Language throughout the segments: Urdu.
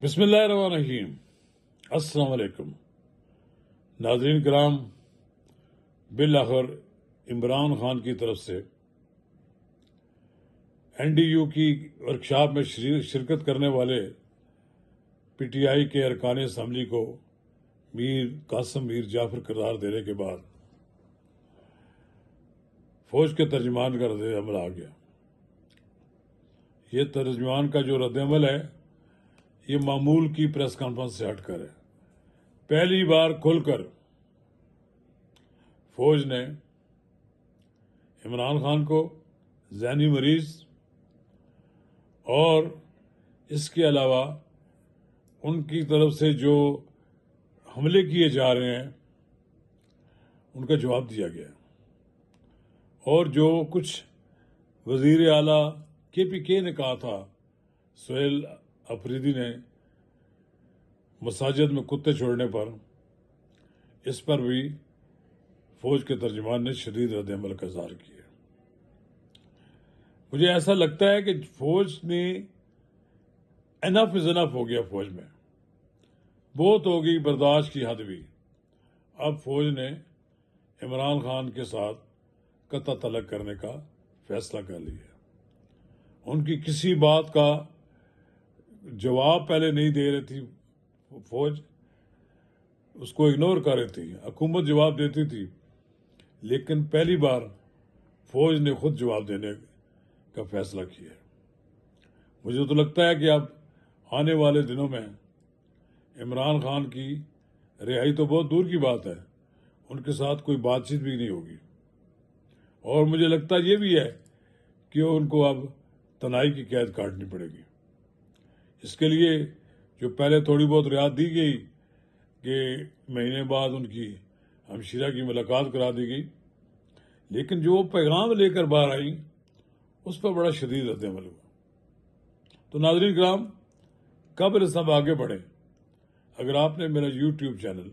بسم اللہ الرحمن الرحیم۔ السلام علیکم ناظرین کرام، بالآخر عمران خان کی طرف سے این ڈی یو کی ورکشاپ میں شرکت کرنے والے پی ٹی آئی کے ارکان اسمبلی کو میر قاسم میر جعفر قرار دینے کے بعد فوج کے ترجمان کا رد عمل آ گیا۔ یہ ترجمان کا جو رد عمل ہے یہ معمول کی پریس کانفرنس سے ہٹ کر ہے۔ پہلی بار کھل کر فوج نے عمران خان کو ذہنی مریض اور اس کے علاوہ ان کی طرف سے جو حملے کیے جا رہے ہیں ان کا جواب دیا گیا، اور جو کچھ وزیر اعلیٰ کے پی کے نے کہا تھا، سہیل افریدی نے مساجد میں کتے چھوڑنے پر، اس پر بھی فوج کے ترجمان نے شدید رد عمل کا اظہار کیا۔ مجھے ایسا لگتا ہے کہ فوج نے انف از انف ہو گیا، فوج میں بہت ہو گئی، برداشت کی حد بھی۔ اب فوج نے عمران خان کے ساتھ قطع طلق کرنے کا فیصلہ کر لیا۔ ان کی کسی بات کا جواب پہلے نہیں دے رہی تھی فوج، اس کو اگنور کر رہی تھی، حکومت جواب دیتی تھی، لیکن پہلی بار فوج نے خود جواب دینے کا فیصلہ کیا۔ مجھے تو لگتا ہے کہ اب آنے والے دنوں میں عمران خان کی رہائی تو بہت دور کی بات ہے، ان کے ساتھ کوئی بات چیت بھی نہیں ہوگی، اور مجھے لگتا یہ بھی ہے کہ ان کو اب تنہائی کی قید کاٹنی پڑے گی۔ اس کے لیے جو پہلے تھوڑی بہت رعایت دی گئی کہ مہینے بعد ان کی ہمشیرہ کی ملاقات کرا دی گئی، لیکن جو پیغام لے کر باہر آئی اس پر بڑا شدید رد عمل ہوا۔ تو ناظرین کرام، قبل سب آگے بڑھیں، اگر آپ نے میرا یوٹیوب چینل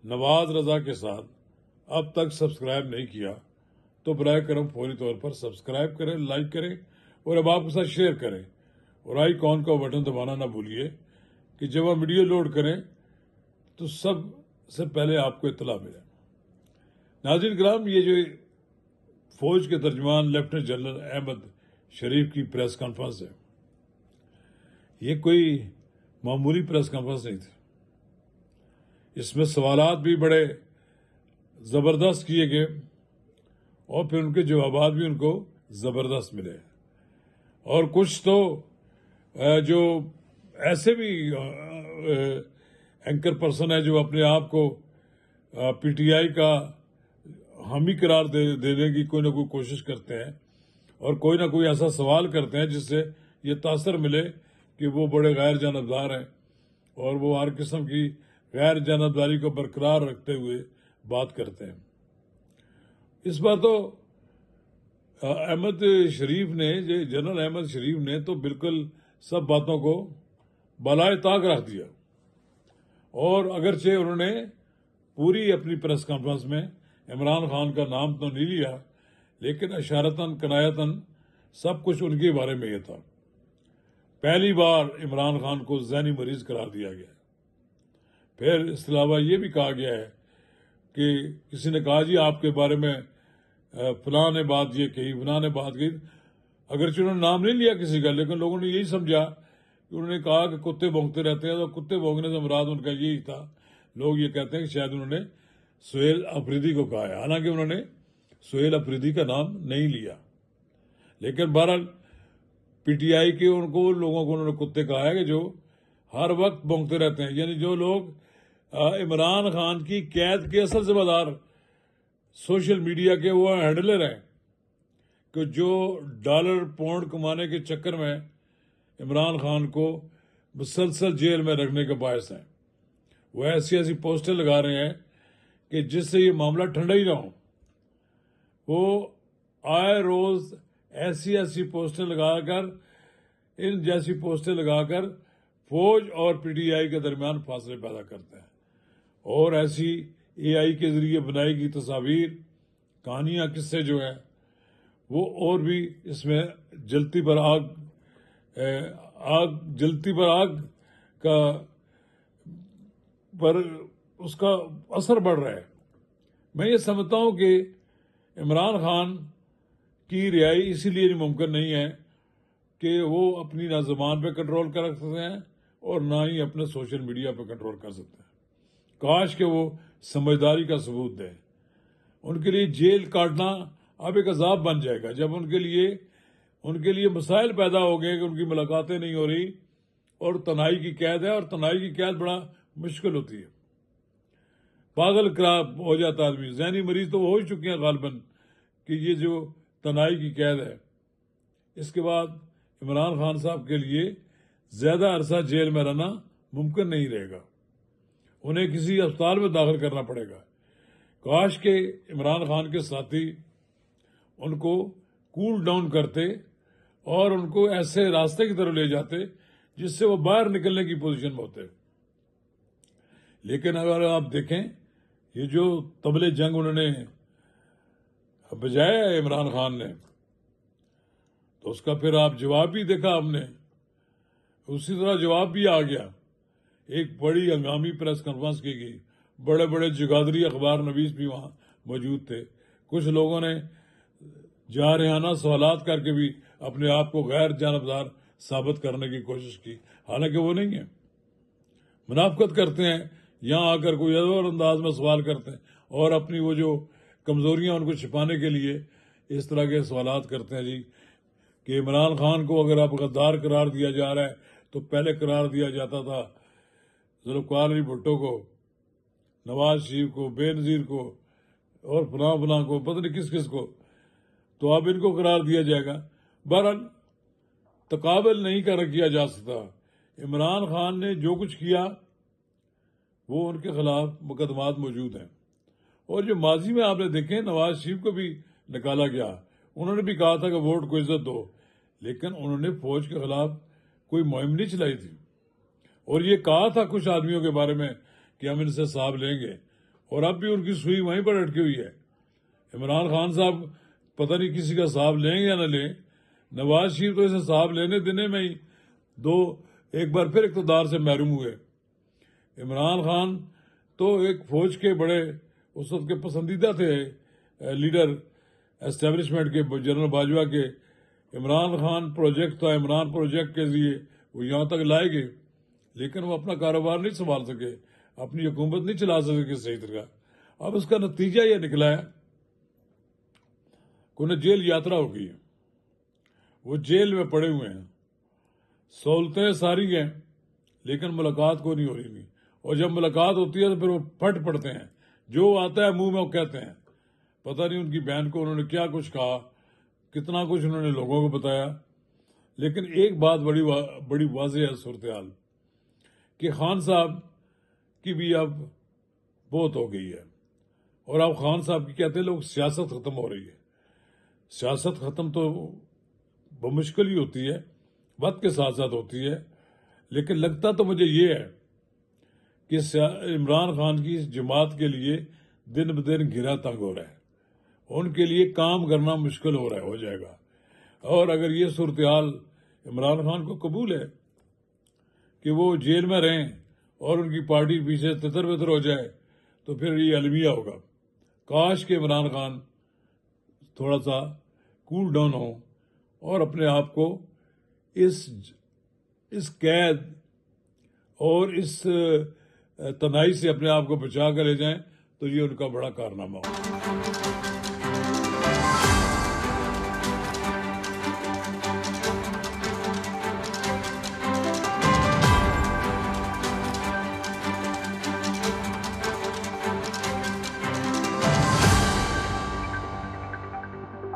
نواز رضا کے ساتھ اب تک سبسکرائب نہیں کیا تو براہ کرم فوری طور پر سبسکرائب کریں، لائک کریں، اور اب آپ کے ساتھ شیئر کریں، اور آئیکن کا بٹن دبانا نہ بھولیے کہ جب ہم ویڈیو لوڈ کریں تو سب سے پہلے آپ کو اطلاع ملے۔ ناظرین کرام، یہ جو فوج کے ترجمان لیفٹیننٹ جنرل احمد شریف کی پریس کانفرنس ہے، یہ کوئی معمولی پریس کانفرنس نہیں تھی۔ اس میں سوالات بھی بڑے زبردست کیے گئے، اور پھر ان کے جوابات بھی ان کو زبردست ملے، اور کچھ تو جو ایسے بھی اینکر پرسن ہے جو اپنے آپ کو پی ٹی آئی کا حامی قرار دینے کی کوئی نہ کوئی کوشش کرتے ہیں، اور کوئی نہ کوئی ایسا سوال کرتے ہیں جس سے یہ تاثر ملے کہ وہ بڑے غیر جانبدار ہیں، اور وہ ہر قسم کی غیر جانبداری کو برقرار رکھتے ہوئے بات کرتے ہیں۔ اس بار تو احمد شریف نے، جنرل احمد شریف نے تو بالکل سب باتوں کو بالائے طاق رکھ دیا، اور اگرچہ انہوں نے پوری اپنی پریس کانفرنس میں عمران خان کا نام تو نہیں لیا، لیکن اشارتاً کنایتاً سب کچھ ان کے بارے میں یہ تھا۔ پہلی بار عمران خان کو ذہنی مریض قرار دیا گیا۔ پھر اس کے علاوہ یہ بھی کہا گیا ہے کہ کسی نے کہا جی آپ کے بارے میں فلاں نے بات یہ کہی، فلاں نے بات کہی، اگرچہ انہوں نے نام نہیں لیا کسی کا، لیکن لوگوں نے یہی سمجھا کہ انہوں نے کہا کہ کتے بھونکتے رہتے ہیں، تو کتے بھونکنے سے مراد ان کا یہی تھا۔ لوگ یہ کہتے ہیں کہ شاید انہوں نے سہیل افریدی کو کہا ہے، حالانکہ انہوں نے سہیل افریدی کا نام نہیں لیا، لیکن بہرحال پی ٹی آئی کے لوگوں کو انہوں نے کتے کہا ہے کہ جو ہر وقت بھونکتے رہتے ہیں، یعنی جو لوگ عمران خان کی قید کے اصل ذمہ دار سوشل میڈیا کے وہ ہینڈلر ہیں، کہ جو ڈالر پاؤنڈ کمانے کے چکر میں عمران خان کو مسلسل جیل میں رکھنے کے باعث ہیں۔ وہ ایسی پوسٹیں لگا رہے ہیں کہ جس سے یہ معاملہ ٹھنڈا ہی نہ ہو۔ وہ آئے روز ایسی پوسٹیں لگا کر، ان جیسی پوسٹیں لگا کر فوج اور پی ٹی آئی کے درمیان فاصلے پیدا کرتے ہیں، اور ایسی اے آئی کے ذریعے بنائی گئی تصاویر، کہانیاں، قصے جو ہیں وہ اور بھی اس میں جلتی پر آگ کا پر اس کا اثر بڑھ رہا ہے. میں یہ سمجھتا ہوں کہ عمران خان کی رہائی اسی لیے ممکن نہیں ہے کہ وہ اپنی نہ زبان پہ کنٹرول کر سکتے ہیں اور نہ ہی اپنے سوشل میڈیا پہ کنٹرول کر سکتے ہیں. کاش کہ وہ سمجھداری کا ثبوت دیں. ان کے لیے جیل کاٹنا اب ایک عذاب بن جائے گا. جب ان کے لیے مسائل پیدا ہو گئے کہ ان کی ملاقاتیں نہیں ہو رہی اور تنہائی کی قید ہے، اور تنہائی کی قید بڑا مشکل ہوتی ہے. پاگل ہو جاتا ہے آدمی. ذہنی مریض تو وہ ہو ہی چکے ہیں غالباً کہ یہ جو تنہائی کی قید ہے. اس کے بعد عمران خان صاحب کے لیے زیادہ عرصہ جیل میں رہنا ممکن نہیں رہے گا. انہیں کسی اسپتال میں داخل کرنا پڑے گا. کاش کہ عمران خان کے ساتھی ان کو کول ڈاؤن کرتے اور ان کو ایسے راستے کی طرف لے جاتے جس سے وہ باہر نکلنے کی پوزیشن میں ہوتے. لیکن اگر آپ دیکھیں یہ جو طبلِ جنگ انہوں نے بجایا ہے عمران خان نے، تو اس کا پھر آپ جواب بھی دیکھا ہم نے. اسی طرح جواب بھی آ گیا. ایک بڑی ہنگامی پریس کانفرنس کی گئی. بڑے بڑے جگادری اخبار نویس بھی وہاں موجود تھے. کچھ لوگوں نے جارحانہ سوالات کر کے بھی اپنے آپ کو غیر جانبدار ثابت کرنے کی کوشش کی، حالانکہ وہ نہیں ہیں. منافقت کرتے ہیں، یہاں آ کر کوئی اور انداز میں سوال کرتے ہیں اور اپنی وہ جو کمزوریاں ان کو چھپانے کے لیے اس طرح کے سوالات کرتے ہیں. جی کہ عمران خان کو اگر آپ غدار قرار دیا جا رہا ہے تو پہلے قرار دیا جاتا تھا ذوالفقار علی بھٹو کو، نواز شریف کو، بے نظیر کو اور فلاں کو، پتہ نہیں کس کس کو، تو اب ان کو قرار دیا جائے گا. بہرحال تقابل نہیں کیا جا سکتا. عمران خان نے جو کچھ کیا وہ ان کے خلاف مقدمات موجود ہیں. اور جو ماضی میں آپ نے دیکھیں نواز شریف کو بھی نکالا گیا. انہوں نے بھی کہا تھا کہ ووٹ کو عزت دو، لیکن انہوں نے فوج کے خلاف کوئی مہم نہیں چلائی تھی. اور یہ کہا تھا کچھ آدمیوں کے بارے میں کہ ہم ان سے حساب لیں گے، اور اب بھی ان کی سوئی وہیں پر اٹکی ہوئی ہے. عمران خان صاحب پتہ نہیں کسی کا حساب لیں گے یا نہ لیں. نواز شریف تو اس حساب لینے دینے میں ہی ایک بار پھر اقتدار سے محروم ہوئے. عمران خان تو ایک فوج کے بڑے اس وقت کے پسندیدہ تھے لیڈر اسٹیبلشمنٹ کے، جنرل باجوہ کے. عمران خان پروجیکٹ تھا، عمران پروجیکٹ کے ذریعے وہ یہاں تک لائے گئے، لیکن وہ اپنا کاروبار نہیں سنبھال سکے، اپنی حکومت نہیں چلا سکے صحیح طرح. اب اس کا نتیجہ یہ نکلا ہے کہ انہیں جیل یاترا ہو گئی ہے. وہ جیل میں پڑے ہوئے ہیں. سہولتیں ساری ہیں لیکن ملاقات کو نہیں ہو رہی. اور جب ملاقات ہوتی ہے تو پھر وہ پھٹ پڑتے ہیں. جو آتا ہے منہ میں وہ کہتے ہیں. پتہ نہیں ان کی بہن کو انہوں نے کیا کچھ کہا، کتنا کچھ انہوں نے لوگوں کو بتایا. لیکن ایک بات بڑی واضح ہے صورتحال کہ خان صاحب کی بھی اب بہت ہو گئی ہے. اور اب خان صاحب کی کہتے ہیں لوگ سیاست ختم ہو رہی ہے. سیاست ختم تو بمشکل ہی ہوتی ہے، وقت کے ساتھ ساتھ ہوتی ہے. لیکن لگتا تو مجھے یہ ہے کہ عمران خان کی اس جماعت کے لیے دن بدن گھرا تنگ ہو رہا ہے. ان کے لیے کام کرنا مشکل ہو جائے گا. اور اگر یہ صورتحال عمران خان کو قبول ہے کہ وہ جیل میں رہیں اور ان کی پارٹی پیچھے تتر بتر ہو جائے تو پھر یہ المیہ ہوگا. کاش کہ عمران خان تھوڑا سا کول ڈاؤن ہو اور اپنے آپ کو اس قید اور اس تنہائی سے اپنے آپ کو بچا کر لے جائیں تو یہ ان کا بڑا کارنامہ ہوگا.